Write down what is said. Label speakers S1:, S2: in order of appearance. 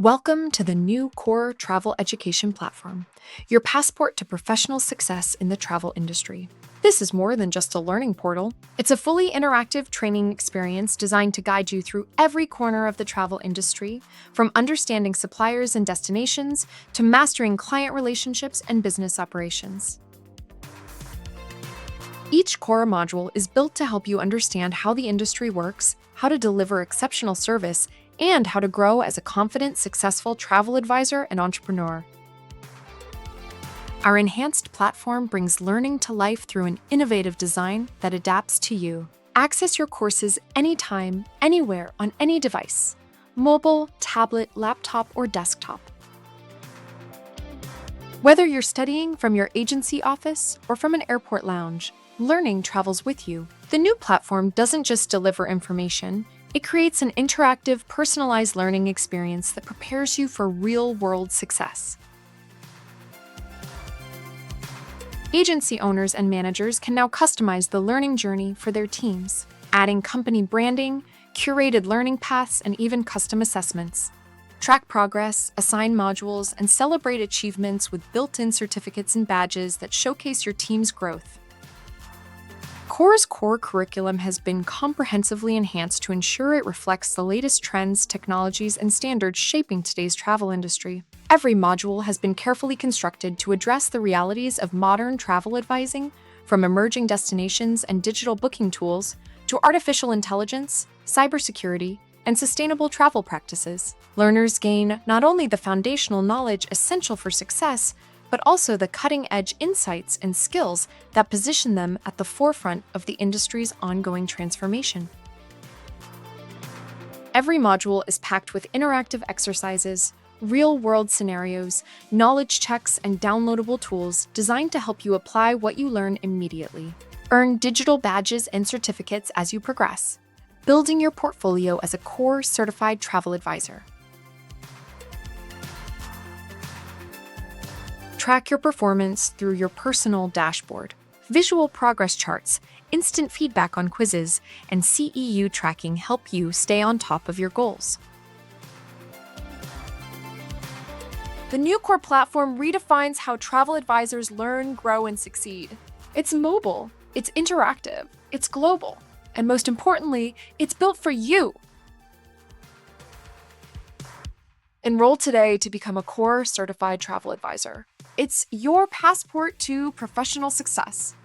S1: Welcome to the new Core Travel Education Platform, your passport to professional success in the travel industry. This is more than just a learning portal. It's a fully interactive training experience designed to guide you through every corner of the travel industry, from understanding suppliers and destinations to mastering client relationships and business operations. Each core module is built to help you understand how the industry works, how to deliver exceptional service, and how to grow as a confident, successful travel advisor and entrepreneur. Our enhanced platform brings learning to life through an innovative design that adapts to you. Access your courses anytime, anywhere, on any device: mobile, tablet, laptop, or desktop. Whether you're studying from your agency office or from an airport lounge, learning travels with you. The new platform doesn't just deliver information, it creates an interactive, personalized learning experience that prepares you for real-world success. Agency owners and managers can now customize the learning journey for their teams, adding company branding, curated learning paths, and even custom assessments. Track progress, assign modules, and celebrate achievements with built-in certificates and badges that showcase your team's growth. Core's core curriculum has been comprehensively enhanced to ensure it reflects the latest trends, technologies, and standards shaping today's travel industry. Every module has been carefully constructed to address the realities of modern travel advising, from emerging destinations and digital booking tools to artificial intelligence, cybersecurity, and sustainable travel practices. Learners gain not only the foundational knowledge essential for success, but also the cutting-edge insights and skills that position them at the forefront of the industry's ongoing transformation. Every module is packed with interactive exercises, real-world scenarios, knowledge checks, and downloadable tools designed to help you apply what you learn immediately. Earn digital badges and certificates as you progress, building your portfolio as a core certified travel advisor. Track your performance through your personal dashboard. Visual progress charts, instant feedback on quizzes, and CEU tracking help you stay on top of your goals. The new core platform redefines how travel advisors learn, grow, and succeed. It's mobile, it's interactive, it's global, and most importantly, it's built for you. Enroll today to become a core certified travel advisor. It's your passport to professional success.